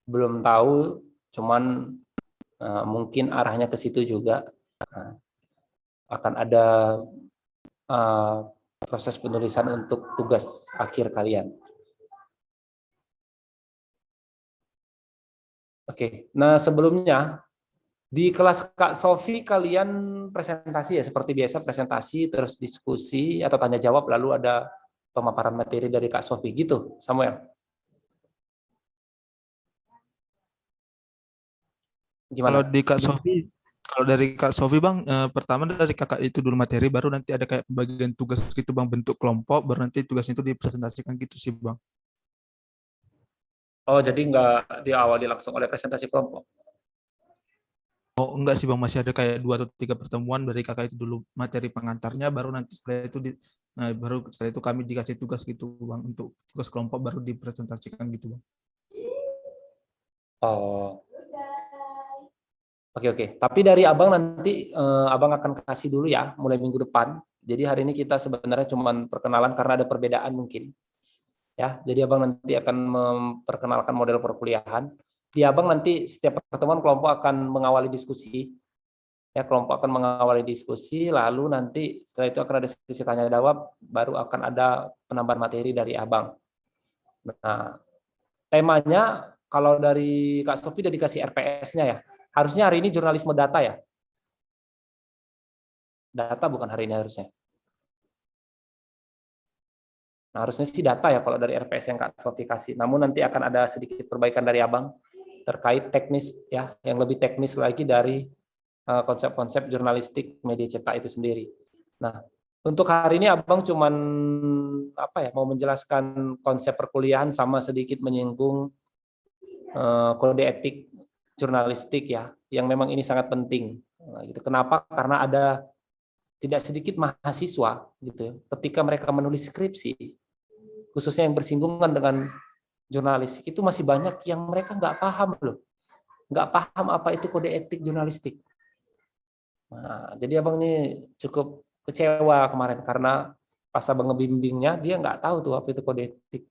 belum tahu, cuman mungkin arahnya ke situ juga. Akan ada proses penulisan untuk tugas akhir kalian. Oke, nah sebelumnya di kelas Kak Sofi kalian presentasi ya, seperti biasa presentasi, terus diskusi atau tanya jawab, lalu ada pemaparan materi dari Kak Sofi gitu, Samuel? Kalau Gimana? di Kak Sofi, kalau dari Kak Sofi Bang, pertama dari kakak itu dulu materi, baru nanti ada kayak pembagian tugas gitu Bang, bentuk kelompok, baru nanti tugasnya itu dipresentasikan gitu sih Bang. Oh, jadi nggak diawali langsung oleh presentasi kelompok? Oh enggak sih Bang, masih ada kayak 2 atau 3 pertemuan dari kakak itu dulu materi pengantarnya, baru nanti setelah itu baru setelah itu kami dikasih tugas gitu Bang, untuk tugas kelompok baru dipresentasikan gitu Bang. Oh, oke. Tapi dari abang nanti abang akan kasih dulu ya, mulai minggu depan. Jadi hari ini kita sebenarnya cuma perkenalan karena ada perbedaan mungkin. Ya, jadi abang nanti akan memperkenalkan model perkuliahan. Di abang nanti setiap pertemuan kelompok akan mengawali diskusi. Ya, kelompok akan mengawali diskusi, lalu nanti setelah itu akan ada sesi tanya jawab, baru akan ada penambahan materi dari abang. Nah, temanya kalau dari Kak Sofi udah dikasih RPS-nya ya. Harusnya hari ini jurnalisme data ya. Data bukan hari ini harusnya. Nah, harusnya sih data ya kalau dari RPS yang Kak Sofi kasih. Namun nanti akan ada sedikit perbaikan dari abang terkait teknis ya, yang lebih teknis lagi dari konsep-konsep jurnalistik media cetak itu sendiri. Nah, untuk hari ini abang cuman mau menjelaskan konsep perkuliahan sama sedikit menyinggung kode etik jurnalistik ya, yang memang ini sangat penting. Nah, gitu. Kenapa? Karena ada tidak sedikit mahasiswa gitu ya, ketika mereka menulis skripsi, khususnya yang bersinggungan dengan jurnalistik, itu masih banyak yang mereka nggak paham loh, nggak paham apa itu kode etik jurnalistik. Nah, jadi abang ini cukup kecewa kemarin karena pas abang ngebimbingnya dia nggak tahu tuh apa itu kode etik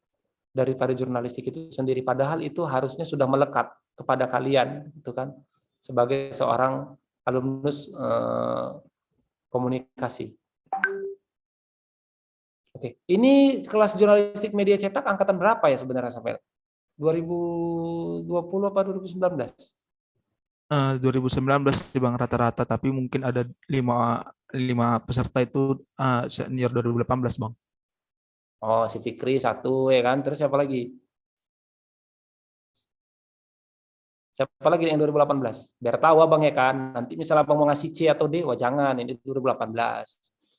daripada jurnalistik itu sendiri. Padahal itu harusnya sudah melekat kepada kalian, gitu kan, sebagai seorang alumnus komunikasi. Oke, ini kelas jurnalistik media cetak angkatan berapa ya sebenarnya sampai 2020 apa 2019? 2019 sih Bang rata-rata, tapi mungkin ada lima peserta itu senior 2018 Bang. Oh, si Fikri satu ya kan, terus siapa lagi? Siapa lagi yang 2018? Biar tahu abang ya kan. Nanti misalnya abang mau ngasih C atau D, wah jangan, ini 2018.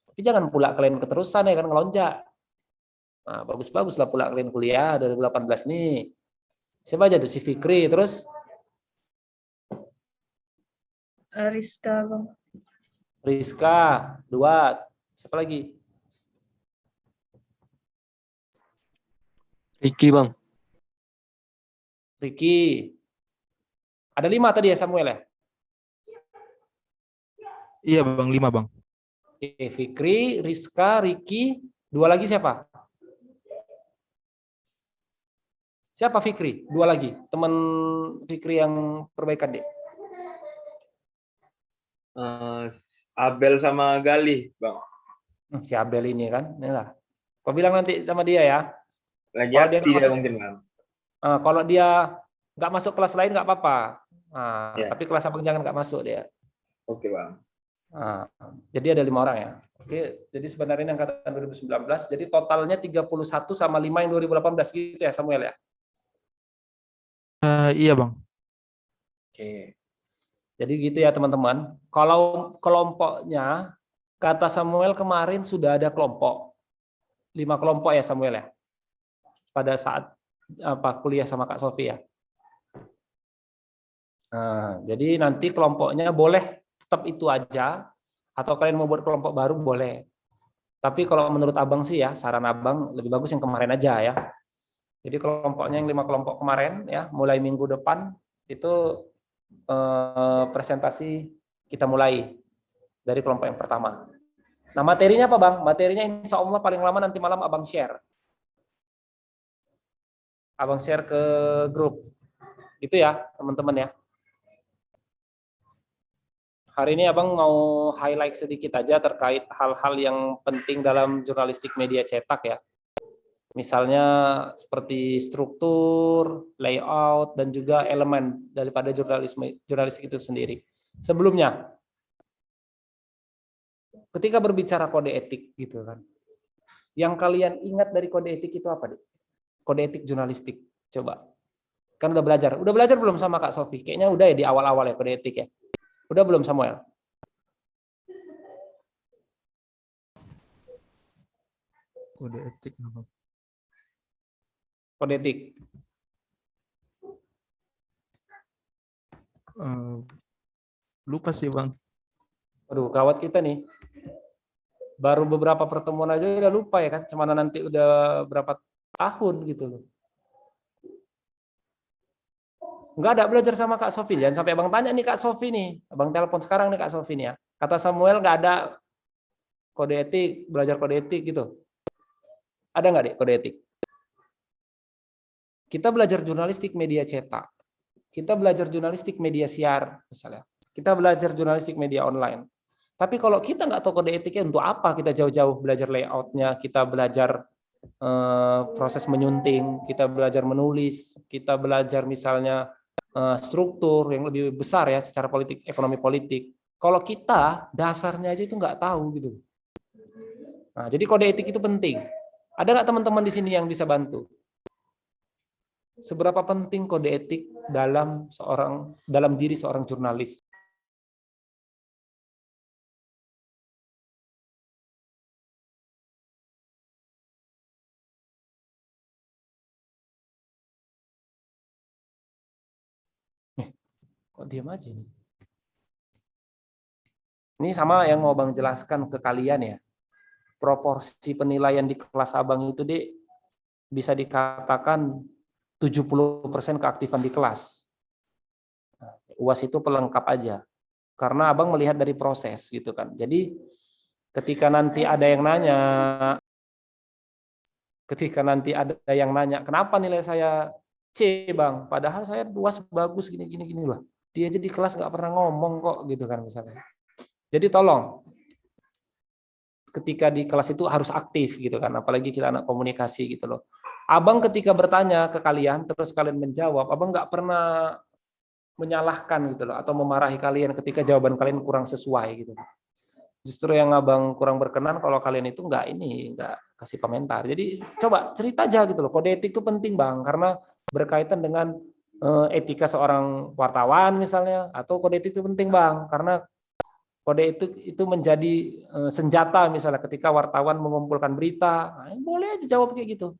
Tapi jangan pula kalian keterusan ya kan, ngelonjak. Nah, bagus-bagus lah pula kalian kuliah 2018 nih. Siapa aja tuh si Fikri, terus Rizka Bang. Rizka, dua. Siapa lagi? Ricky Bang. Ricky. Ada 5 tadi ya Samuel ya? Iya Bang, 5 Bang. Oke, Fikri, Rizka, Ricky, 2 lagi siapa? Siapa Fikri? 2 lagi. Teman Fikri yang perbaikan deh. Abel sama Galih Bang. Si Abel ini kan, inilah. Kau bilang nanti sama dia ya. Lagi Kalau dia aksi dia mungkin Bang. kalau dia nggak masuk kelas lain nggak apa-apa. Ya. Tapi kelas abang jangan nggak masuk dia. Oke Bang. Jadi ada 5 orang ya. Oke, jadi sebenarnya ini angkatan 2019, jadi totalnya 31 sama 5 yang 2018 gitu ya Samuel ya. Iya Bang. Oke. Jadi gitu ya teman-teman. Kalau kelompoknya, kata Samuel kemarin sudah ada kelompok. 5 kelompok ya Samuel ya. Pada saat kuliah sama Kak Sofi ya. Nah, jadi nanti kelompoknya boleh tetap itu aja, atau kalian mau buat kelompok baru boleh. Tapi kalau menurut abang sih ya, saran abang lebih bagus yang kemarin aja ya. Jadi kelompoknya yang 5 kelompok kemarin ya, mulai minggu depan itu presentasi kita mulai dari kelompok yang pertama. Nah materinya apa bang? Materinya insya Allah paling lama nanti malam abang share. Abang share ke grup. Gitu ya, teman-teman ya. Hari ini Abang mau highlight sedikit aja terkait hal-hal yang penting dalam jurnalistik media cetak ya. Misalnya seperti struktur, layout, dan juga elemen daripada jurnalistik itu sendiri. Sebelumnya, ketika berbicara kode etik gitu kan, yang kalian ingat dari kode etik itu apa deh? Kode etik jurnalistik, coba. Kan udah belajar belum sama Kak Sofi? Kayaknya udah ya di awal-awal ya kode etik ya. Udah belum Samuel? Kode etik apa? Kode etik. Lupa sih Bang. Aduh, gawat kita nih. Baru beberapa pertemuan aja udah lupa ya kan. Cemana nanti udah berapa tahun gitu loh. Enggak ada belajar sama Kak Sofi. Jangan sampai Abang tanya nih Kak Sofi nih. Abang telepon sekarang nih Kak Sofi nih ya. Kata Samuel nggak ada kode etik, belajar kode etik gitu. Ada nggak deh kode etik? Kita belajar jurnalistik media cetak. Kita belajar jurnalistik media siar misalnya. Kita belajar jurnalistik media online. Tapi kalau kita nggak tahu kode etiknya, untuk apa kita jauh-jauh belajar layoutnya, kita belajar proses menyunting, kita belajar menulis, kita belajar misalnya struktur yang lebih besar ya secara politik, ekonomi politik. Kalau kita dasarnya aja itu nggak tahu gitu. Nah, jadi kode etik itu penting. Ada nggak teman-teman di sini yang bisa bantu? Seberapa penting kode etik dalam diri seorang jurnalis? Kok diam aja nih? Ini sama yang mau Bang jelaskan ke kalian ya. Proporsi penilaian di kelas Abang itu bisa dikatakan 70% keaktifan di kelas. UAS itu pelengkap aja. Karena Abang melihat dari proses gitu kan. Jadi ketika nanti ada yang nanya, kenapa nilai saya C Bang? Padahal saya UAS bagus gini lah. Dia aja di kelas nggak pernah ngomong kok gitu kan misalnya. Jadi tolong ketika di kelas itu harus aktif gitu kan, apalagi kita anak komunikasi gitu loh. Abang ketika bertanya ke kalian terus kalian menjawab, Abang nggak pernah menyalahkan gitu loh atau memarahi kalian ketika jawaban kalian kurang sesuai gitu. Justru yang Abang kurang berkenan kalau kalian itu nggak kasih komentar. Jadi coba cerita aja gitu loh. Kode etik itu penting Bang karena berkaitan dengan etika seorang wartawan misalnya, atau kode etik itu penting Bang karena kode etik itu menjadi senjata misalnya ketika wartawan mengumpulkan berita, nah, boleh aja jawab kayak gitu.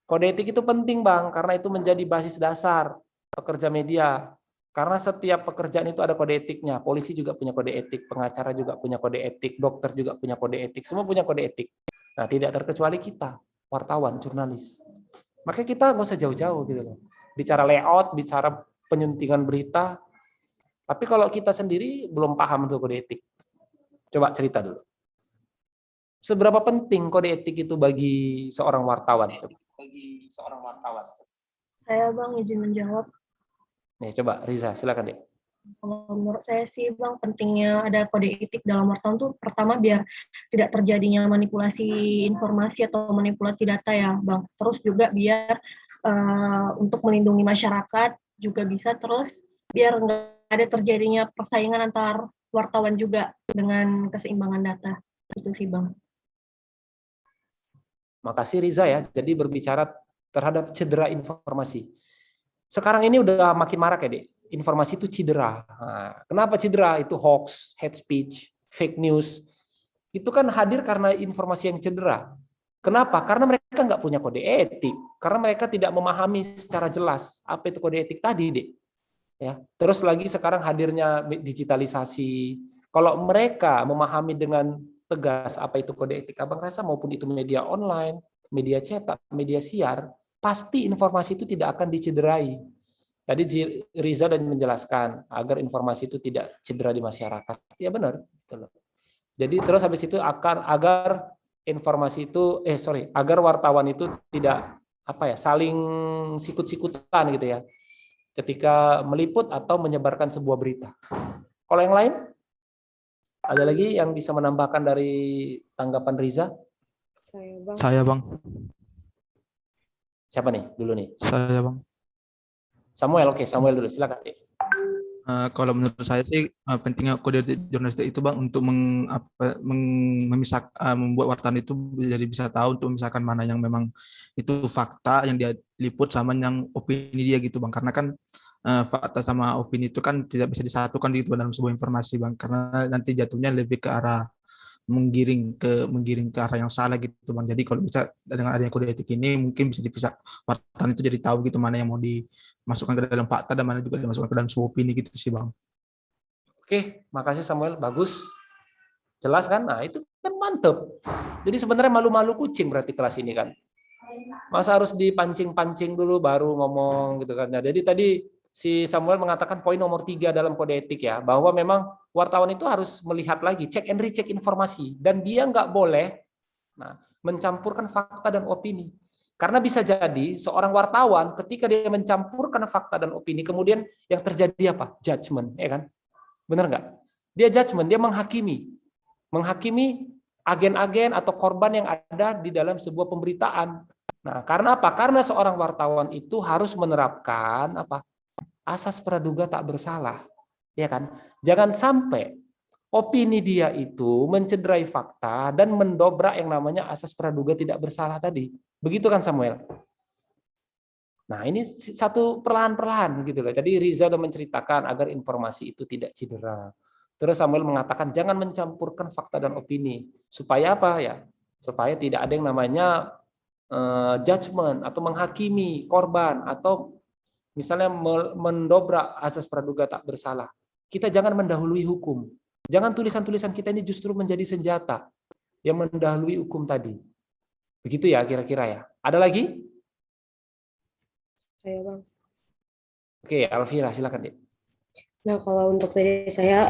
Kode etik itu penting Bang, karena itu menjadi basis dasar pekerja media. Karena setiap pekerjaan itu ada kode etiknya. Polisi juga punya kode etik, pengacara juga punya kode etik, dokter juga punya kode etik, semua punya kode etik. Nah, tidak terkecuali kita, wartawan, jurnalis. Makanya kita nggak usah jauh-jauh gitu loh. Bicara layout, bicara penyuntingan berita. Tapi kalau kita sendiri belum paham tuh kode etik. Coba cerita dulu. Seberapa penting kode etik itu bagi seorang wartawan? Saya Bang izin menjawab. Nih, coba Riza, silakan deh. Kalau menurut saya sih Bang pentingnya ada kode etik dalam wartawan tuh pertama biar tidak terjadinya manipulasi informasi atau manipulasi data ya Bang. Terus juga biar untuk melindungi masyarakat juga bisa, terus biar nggak ada terjadinya persaingan antar wartawan juga dengan keseimbangan data. Itu sih Bang. Makasih Riza ya. Jadi berbicara terhadap cedera informasi. Sekarang ini udah makin marak ya, Dek. Informasi itu cedera. Nah, kenapa cedera? Itu hoax, hate speech, fake news. Itu kan hadir karena informasi yang cedera. Kenapa? Karena mereka nggak punya kode etik. Karena mereka tidak memahami secara jelas apa itu kode etik tadi, Dek. Ya. Terus lagi sekarang hadirnya digitalisasi. Kalau mereka memahami dengan tegas apa itu kode etik, Abang rasa maupun itu media online, media cetak, media siar, pasti informasi itu tidak akan dicederai. Tadi Riza dan menjelaskan agar informasi itu tidak cedera di masyarakat. Ya benar. Jadi terus habis itu agar informasi itu agar wartawan itu tidak saling sikut-sikutan gitu ya. ketika meliput atau menyebarkan sebuah berita. Kalau yang lain, ada lagi yang bisa menambahkan dari tanggapan Riza? Saya Bang. Siapa nih dulu nih? Saya Bang. Samuel, oke, Samuel dulu, silakan. Kalau menurut saya sih pentingnya kode etik jurnalistik itu Bang untuk membuat wartawan itu jadi bisa tahu untuk memisahkan mana yang memang itu fakta yang dia liput sama yang opini dia gitu Bang. Karena kan fakta sama opini itu kan tidak bisa disatukan gitu dalam sebuah informasi Bang. Karena nanti jatuhnya lebih ke arah menggiring ke arah yang salah gitu Bang. Jadi kalau bisa dengan adanya kode etik ini mungkin bisa dipisah, wartawan itu jadi tahu gitu mana yang mau dimasukkan ke dalam fakta dan mana juga dimasukkan ke dalam sebuah opini gitu sih Bang. Oke, makasih Samuel, bagus. Jelas kan? Nah, itu kan mantep. Jadi sebenarnya malu-malu kucing berarti kelas ini kan. Masa harus dipancing-pancing dulu baru ngomong gitu kan. Nah, jadi tadi si Samuel mengatakan poin nomor 3 dalam kode etik ya, bahwa memang wartawan itu harus melihat lagi, cek and recheck informasi, dan dia nggak boleh mencampurkan fakta dan opini. Karena bisa jadi seorang wartawan ketika dia mencampurkan fakta dan opini, kemudian yang terjadi apa? Judgment, ya kan? Benar nggak? Dia judgment, dia menghakimi agen-agen atau korban yang ada di dalam sebuah pemberitaan. Nah, karena apa? Karena seorang wartawan itu harus menerapkan apa? Asas praduga tak bersalah, ya kan? Jangan sampai opini dia itu mencederai fakta dan mendobrak yang namanya asas praduga tidak bersalah tadi. Begitu kan Samuel? Nah, ini satu perlahan-perlahan gitu loh. Tadi Riza sudah menceritakan agar informasi itu tidak cedera. Terus Samuel mengatakan jangan mencampurkan fakta dan opini. Supaya apa ya? Supaya tidak ada yang namanya judgment atau menghakimi korban atau misalnya mendobrak asas praduga tak bersalah. Kita jangan mendahului hukum. Jangan tulisan-tulisan kita ini justru menjadi senjata yang mendahului hukum tadi. Begitu ya kira-kira ya. Ada lagi? Saya Bang. Oke, Alvira silakan deh. Nah, kalau untuk dari saya,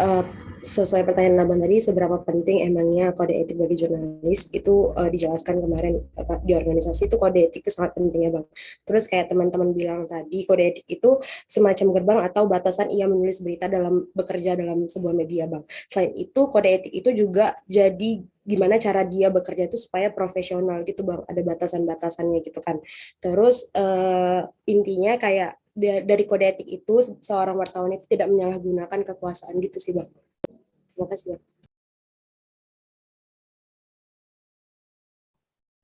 sesuai pertanyaan Abang tadi, seberapa penting emangnya kode etik bagi jurnalis, itu dijelaskan kemarin di organisasi itu kode etik itu sangat penting ya Bang. Terus kayak teman-teman bilang tadi, kode etik itu semacam gerbang atau batasan ia menulis berita dalam bekerja dalam sebuah media Bang. Selain itu, kode etik itu juga jadi gimana cara dia bekerja itu supaya profesional gitu Bang, ada batasan-batasannya gitu kan. Terus intinya kayak dari kode etik itu seorang wartawan itu tidak menyalahgunakan kekuasaan gitu sih Bang. Terima kasih Bang.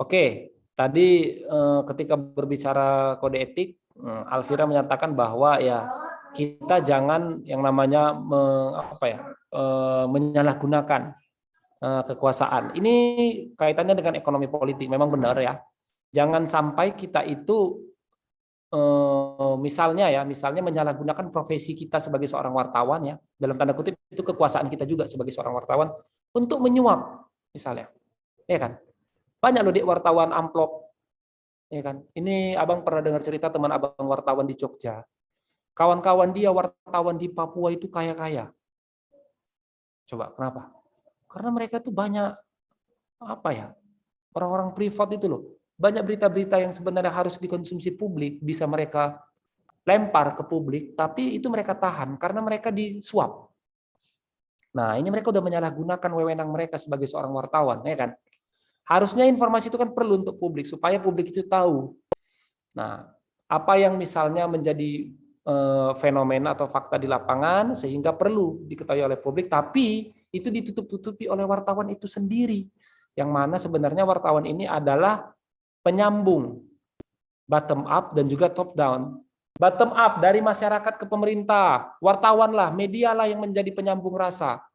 Oke, tadi ketika berbicara kode etik, Alvira menyatakan bahwa ya kita jangan yang namanya menyalahgunakan kekuasaan. Ini kaitannya dengan ekonomi politik, memang benar ya. Jangan sampai kita itu misalnya menyalahgunakan profesi kita sebagai seorang wartawan ya, dalam tanda kutip itu kekuasaan kita juga sebagai seorang wartawan untuk menyuap misalnya, ya kan? Banyak loh wartawan amplop, ya kan? Ini abang pernah dengar cerita teman abang wartawan di Jogja, kawan-kawan dia wartawan di Papua itu kaya-kaya. Coba kenapa? Karena mereka tuh banyak orang-orang privat itu loh. Banyak berita-berita yang sebenarnya harus dikonsumsi publik, bisa mereka lempar ke publik, tapi itu mereka tahan karena mereka disuap. Nah, ini mereka udah menyalahgunakan wewenang mereka sebagai seorang wartawan, ya kan? Harusnya informasi itu kan perlu untuk publik, supaya publik itu tahu. Nah, apa yang misalnya menjadi fenomena atau fakta di lapangan, sehingga perlu diketahui oleh publik, tapi itu ditutup-tutupi oleh wartawan itu sendiri. Yang mana sebenarnya wartawan ini adalah penyambung bottom up dan juga top down. Bottom up dari masyarakat ke pemerintah, wartawan lah, media lah yang menjadi penyambung rasa.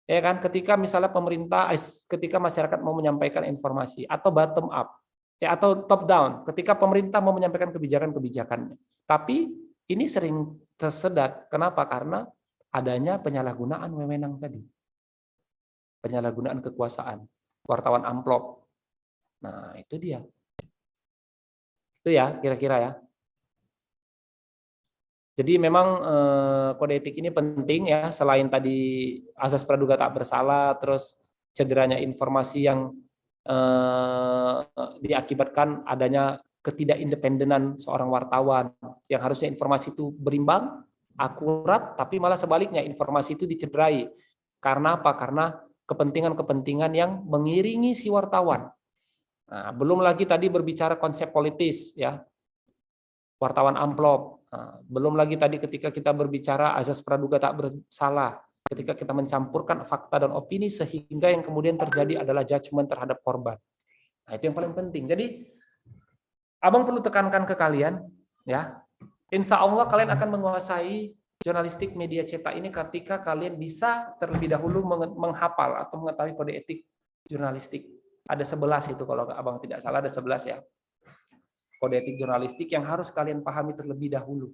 Ya kan, ketika misalnya ketika masyarakat mau menyampaikan informasi, atau bottom up, ya atau top down, ketika pemerintah mau menyampaikan kebijakan-kebijakannya. Tapi ini sering tersedat. Kenapa? Karena adanya penyalahgunaan wewenang tadi. Penyalahgunaan kekuasaan. Wartawan amplop. Nah, itu dia. Itu ya, kira-kira ya. Jadi memang kode etik ini penting ya, selain tadi asas praduga tak bersalah, terus cederanya informasi yang diakibatkan adanya ketidakindependenan seorang wartawan yang harusnya informasi itu berimbang, akurat, tapi malah sebaliknya informasi itu dicederai. Karena apa? Karena kepentingan-kepentingan yang mengiringi si wartawan. Nah, belum lagi tadi berbicara konsep politis, ya, wartawan amplop. Nah, belum lagi tadi ketika kita berbicara azas praduga tak bersalah, ketika kita mencampurkan fakta dan opini sehingga yang kemudian terjadi adalah judgement terhadap korban. Nah, itu yang paling penting. Jadi Abang perlu tekankan ke kalian, ya, insya Allah kalian akan menguasai jurnalistik media cetak ini ketika kalian bisa terlebih dahulu menghafal atau mengetahui kode etik jurnalistik. Ada 11 itu kalau Abang tidak salah, ada 11 ya. Kode etik jurnalistik yang harus kalian pahami terlebih dahulu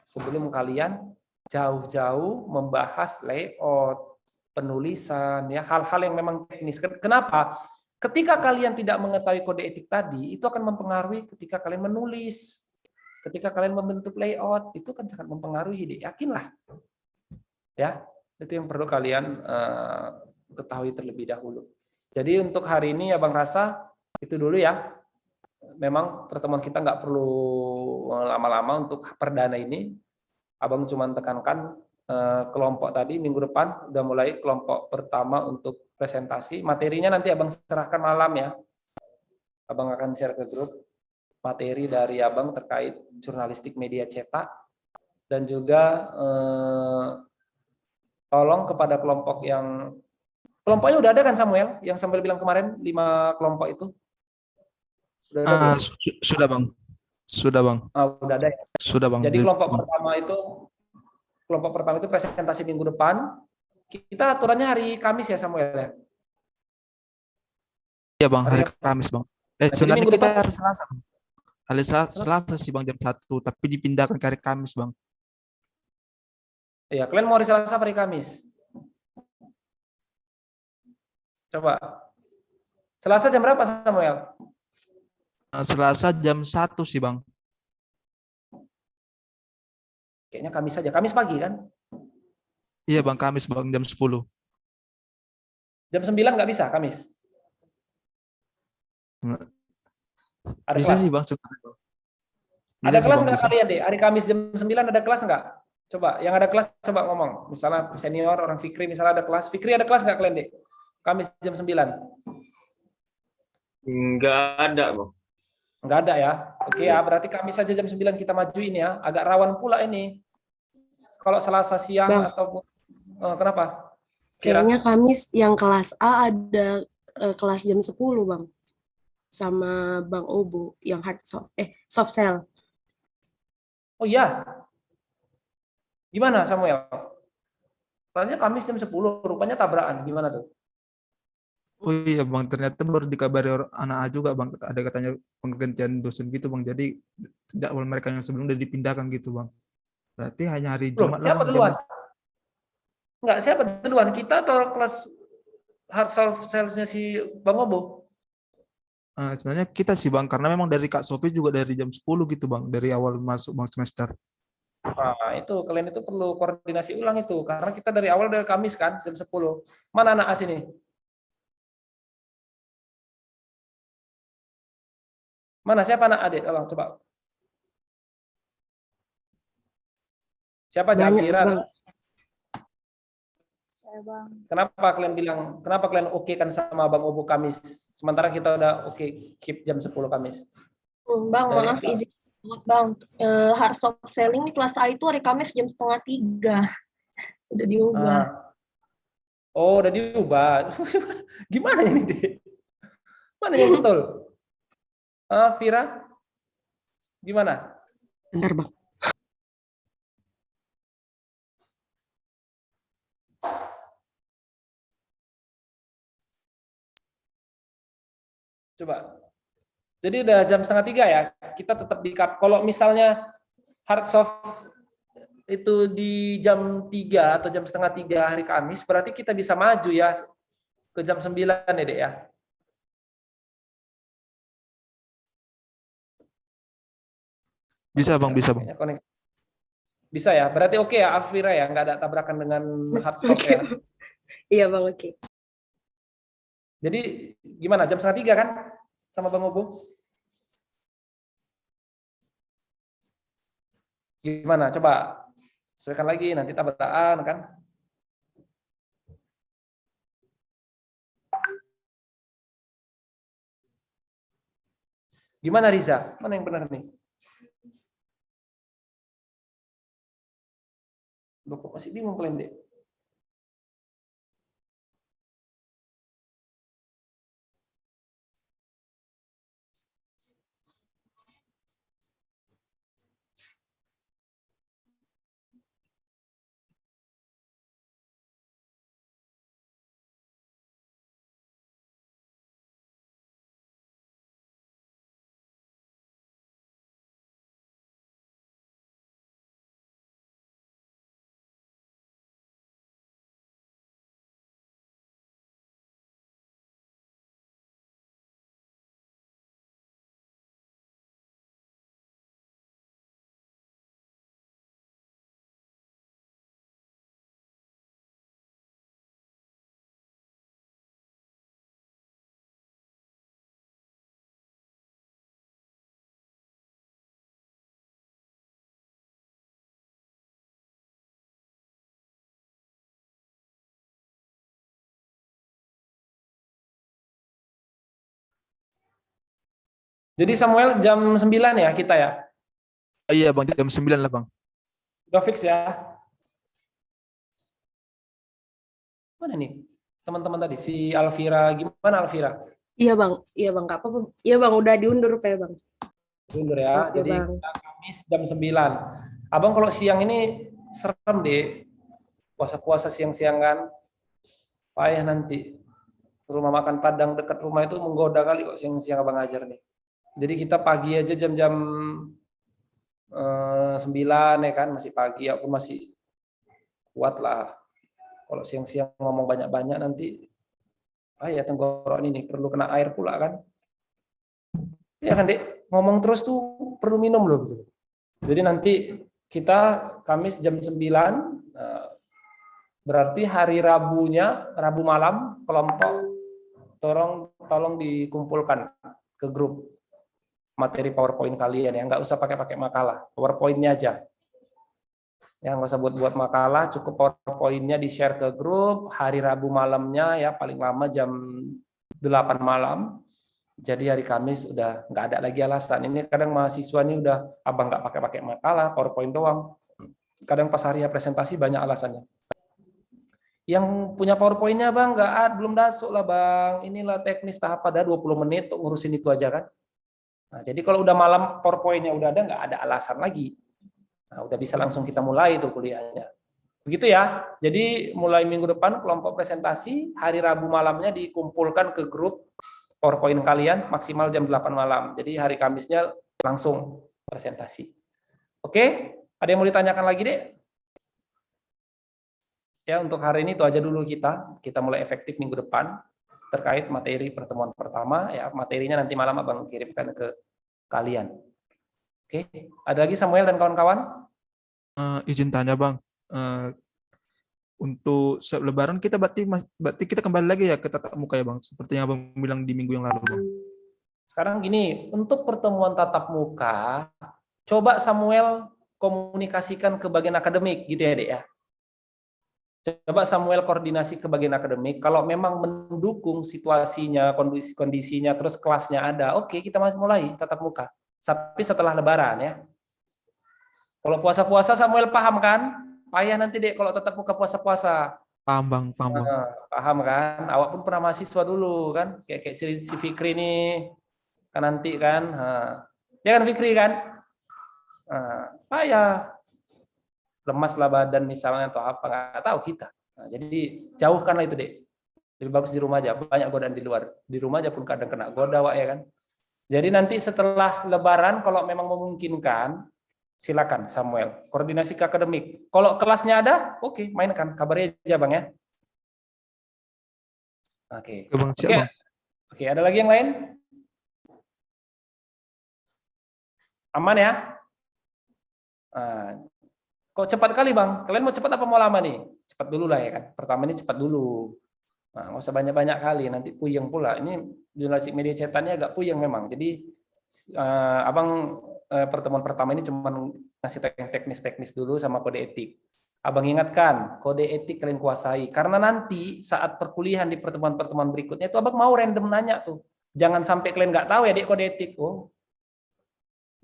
sebelum kalian jauh-jauh membahas layout, penulisan, ya, hal-hal yang memang teknis. Kenapa? Ketika kalian tidak mengetahui kode etik tadi, itu akan mempengaruhi ketika kalian menulis, ketika kalian membentuk layout, itu kan sangat mempengaruhi, yakinlah. Ya, itu yang perlu kalian ketahui terlebih dahulu. Jadi untuk hari ini Abang rasa itu dulu ya. Memang pertemuan kita nggak perlu lama-lama untuk perdana ini. Abang cuma tekankan kelompok tadi minggu depan udah mulai kelompok pertama untuk presentasi. Materinya nanti Abang serahkan malam ya. Abang akan share ke grup materi dari Abang terkait jurnalistik media cetak, dan juga tolong kepada kelompok yang kelompoknya udah ada kan Samuel, yang sambil bilang kemarin 5 kelompok itu udah ada, sudah Bang, sudah Bang, udah ada ya? Sudah Bang. Jadi kelompok pertama itu presentasi minggu depan. Kita aturannya hari Kamis ya Samuel ya? Iya Bang, hari Kamis Bang. Sebenarnya minggu kita depan hari Selasa. Hari Selasa sih Bang jam 1, tapi dipindahkan ke hari Kamis Bang. Iya, kalian mau hari Selasa hari Kamis? Coba. Selasa jam berapa Samuel? Selasa jam 1 sih Bang. Kayaknya Kamis saja. Kamis pagi kan? Iya Bang, Kamis Bang jam 10. Jam 9 nggak bisa Kamis? Ada Bisa kelas? sih Bang. Ada kelas nggak kalian deh? Hari Kamis jam 9 ada kelas nggak? Coba, yang ada kelas coba ngomong. Misalnya senior, orang Fikri misalnya ada kelas. Fikri ada kelas nggak kalian deh? Kamis jam 9? Nggak ada, Bang. Nggak ada ya? Oke ya, berarti Kamis saja jam 9 kita majuin ya. Agak rawan pula ini. Kalau Selasa siang Bang, atau kenapa? kayaknya Kamis yang kelas A ada kelas jam 10 Bang. Sama Bang Obo yang soft sell. Oh iya. Gimana Samuel? Soalnya Kamis jam 10, rupanya tabrakan. Gimana tuh? Oh iya Bang, ternyata baru dikabari anak A juga Bang. Ada katanya penggantian dosen gitu Bang. Jadi jadwal mereka yang sebelumnya dipindahkan gitu Bang. Berarti hanya hari Jumat lah Siapa Bang. duluan? Enggak, siapa duluan? Kita atau kelas hard soft sales-nya si Bang Obo? Sebenarnya kita sih Bang, karena memang dari Kak Sofi juga dari jam 10 gitu Bang, dari awal masuk Bang semester. Nah, itu kalian itu perlu koordinasi ulang itu, karena kita dari awal dari Kamis kan, jam 10. Mana anak A sini? Mana, siapa anak adik? Tolong, coba. Siapa? Jafira? Kenapa kalian bilang, kenapa kalian oke kan sama Bang Obo Kamis? Sementara kita udah oke, keep jam 10 Kamis. Bang, maaf izin Bang. Hard soft selling kelas A itu hari Kamis jam 2:30. Udah diubah. Oh, udah diubah. Gimana ini, Dek? Mana yang betul? Vira? Gimana? Bentar Bang. Coba. Jadi udah jam 2:30 ya. Kita tetap di cut. Kalau misalnya hard soft itu di jam 3 atau jam 2:30 hari Kamis, berarti kita bisa maju ya ke jam 9 ya, Dek ya. Bisa Bang, bisa Bang. Bisa ya. Berarti oke ya, Afira ya, nggak ada tabrakan dengan hard soft ya. Iya Bang, oke. Jadi gimana? Jam 2:30 kan sama Bang Obo? Gimana? Coba sesuaikan lagi, nanti tabrakan kan? Gimana Riza? Mana yang benar nih? Loh, kok masih bingung kalian, Dek? Jadi Samuel jam 9 ya kita ya? Iya Bang, jam 9 lah Bang. Udah fix ya? Mana nih teman-teman tadi? Si Alvira, gimana Alvira? Iya Bang, Kak. Iya Bang, udah diundur Pak Bang. Mundur ya. Oke, Jadi Bang. kita Kamis jam 9. Abang kalau siang ini serem deh. Puasa-puasa siang-siang kan. Payah nanti. Rumah makan Padang dekat rumah itu menggoda kali kok siang-siang abang ajar nih. Jadi kita pagi aja jam-jam 9 ya kan, masih pagi, aku masih kuat lah. Kalau siang-siang ngomong banyak-banyak nanti ya tenggorokan ini perlu kena air pula kan. Ya kan Dek, ngomong terus tuh perlu minum loh gitu. Jadi nanti kita Kamis jam 9, berarti hari Rabunya, Rabu malam kelompok tolong dikumpulkan ke grup materi PowerPoint kalian ya, nggak usah pakai makalah, PowerPoint-nya aja. Ya, nggak usah buat makalah, cukup PowerPoint-nya di-share ke grup, hari Rabu malamnya ya, paling lama jam 8 malam. Jadi hari Kamis udah nggak ada lagi alasan. Ini kadang mahasiswa ini udah, abang nggak pakai makalah, PowerPoint doang. Kadang pas hari presentasi banyak alasannya. Yang punya PowerPoint-nya bang, belum masuk lah bang. Inilah teknis tahap pada 20 menit untuk ngurusin itu aja kan. Nah, jadi kalau udah malam PowerPoint-nya udah ada, nggak ada alasan lagi. Nah, udah bisa langsung kita mulai itu kuliahnya. Begitu ya. Jadi mulai minggu depan kelompok presentasi, hari Rabu malamnya dikumpulkan ke grup PowerPoint kalian maksimal jam 8 malam. Jadi hari Kamisnya langsung presentasi. Oke? Ada yang mau ditanyakan lagi, Dek? Ya, untuk hari ini itu aja dulu kita. Kita mulai efektif minggu depan terkait materi pertemuan pertama. Ya, materinya nanti malam abang kirimkan ke kalian. Oke, ada lagi Samuel dan kawan-kawan? Izin tanya Bang, untuk Lebaran kita berarti kita kembali lagi ya ke tatap muka ya Bang, seperti yang Abang bilang di minggu yang lalu Bang. Sekarang gini, untuk pertemuan tatap muka, coba Samuel komunikasikan ke bagian akademik gitu ya Dek ya. Coba Samuel koordinasi ke bagian akademik, kalau memang mendukung situasinya, kondisinya, terus kelasnya ada, oke kita mulai tatap muka. Tapi setelah Lebaran ya. Kalau puasa-puasa Samuel paham kan? Payah nanti Dek kalau tatap muka puasa-puasa. Paham Bang. Nah, paham kan? Awak pun pernah mahasiswa dulu kan? Kayak si Fikri nih, kan nanti kan? Dia kan Fikri kan? Payah. Lemas lah badan misalnya atau apa, nggak tahu kita. Nah, jadi jauhkanlah itu Dek. Lebih bagus di rumah aja, banyak godaan di luar. Di rumah aja pun kadang kena goda Wak ya kan. Jadi nanti setelah Lebaran kalau memang memungkinkan, silakan Samuel koordinasi ke akademik. Kalau kelasnya ada, oke, mainkan, kabarnya aja Bang ya. Oke. Oke, ada lagi yang lain? Aman ya? Kok cepat kali Bang? Kalian mau cepat apa mau lama nih? Cepat dulu lah ya kan. Pertama ini cepat dulu. Nah, nggak usah banyak-banyak kali, nanti puyeng pula. Ini jurnalistik media cetaknya agak puyeng memang. Jadi Abang pertemuan pertama ini cuma ngasih teknis-teknis dulu sama kode etik. Abang ingatkan, kode etik kalian kuasai. Karena nanti saat perkuliahan di pertemuan-pertemuan berikutnya itu abang mau random nanya tuh. Jangan sampai kalian nggak tahu ya di kode etik. Oh,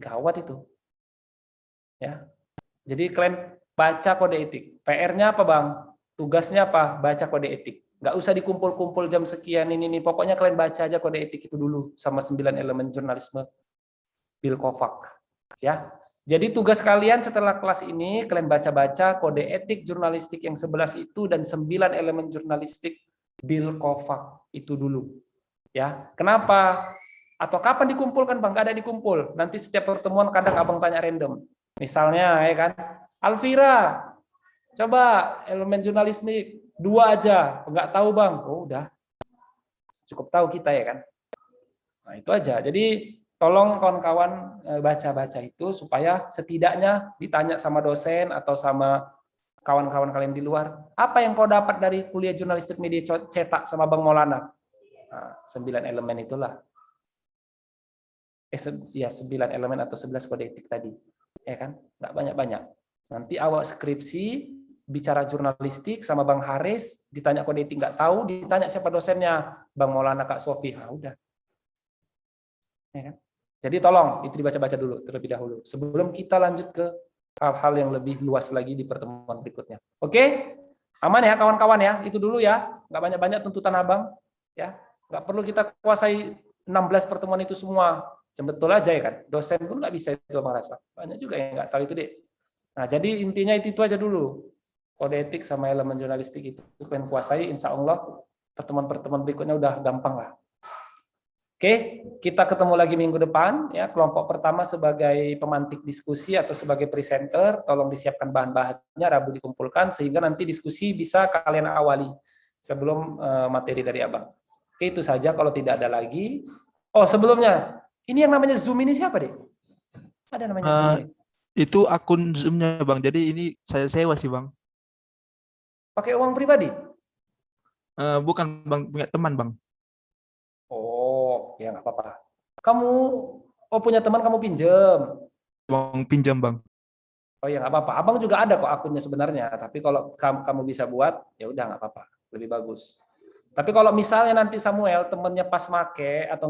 gawat itu. Ya. Jadi kalian baca kode etik. PR-nya apa bang? Tugasnya apa? Baca kode etik. Nggak usah dikumpul-kumpul jam sekian ini. Pokoknya kalian baca aja kode etik itu dulu sama 9 elemen jurnalisme Bill Kovac. Ya. Jadi tugas kalian setelah kelas ini kalian baca-baca kode etik jurnalistik yang 11 itu dan 9 elemen jurnalistik Bill Kovac itu dulu. Ya. Kenapa? Atau kapan dikumpulkan bang? Nggak ada dikumpul. Nanti setiap pertemuan kadang abang tanya random. Misalnya ya kan, Alvira, coba elemen jurnalistik 2 aja, nggak tahu bang. Oh udah, cukup tahu kita ya kan. Nah itu aja. Jadi tolong kawan-kawan baca-baca itu supaya setidaknya ditanya sama dosen atau sama kawan-kawan kalian di luar, apa yang kau dapat dari kuliah jurnalistik media cetak sama Bang Maulana? Nah, 9 elemen itulah. Ya 9 elemen atau 11 kode etik tadi. Ya kan? Nggak banyak-banyak. Nanti awal skripsi bicara jurnalistik sama Bang Haris, ditanya kode etik nggak tahu, ditanya siapa dosennya, Bang Maulana, Kak Sofi. Nah, udah. Ya kan? Jadi tolong itu dibaca-baca dulu terlebih dahulu sebelum kita lanjut ke hal-hal yang lebih luas lagi di pertemuan berikutnya. Oke? Aman ya kawan-kawan ya? Itu dulu ya. Nggak banyak-banyak tuntutan abang. Ya, nggak perlu kita kuasai 16 pertemuan itu semua. Betul aja ya kan? Dosen pun nggak bisa itu abang rasa. Banyak juga yang nggak tahu itu deh. Nah, jadi intinya itu aja dulu. Kode etik sama elemen jurnalistik itu kalian kuasai, insya Allah pertemuan-pertemuan berikutnya udah gampang lah. Oke, kita ketemu lagi minggu depan ya. Kelompok pertama sebagai pemantik diskusi atau sebagai presenter, tolong disiapkan bahan-bahannya, Rabu dikumpulkan sehingga nanti diskusi bisa kalian awali sebelum materi dari abang. Oke, itu saja kalau tidak ada lagi. Oh, sebelumnya, ini yang namanya Zoom ini siapa deh? Ada namanya Zoom ini. Itu akun Zoom-nya bang, jadi ini saya sewa sih bang. Pakai uang pribadi? Bukan bang, punya teman bang. Oh, ya nggak apa-apa. Kamu, punya teman kamu pinjam? Bang pinjam bang. Oh ya nggak apa-apa. Abang juga ada kok akunnya sebenarnya. Tapi kalau kamu bisa buat, ya udah nggak apa-apa. Lebih bagus. Tapi kalau misalnya nanti Samuel temennya pas make atau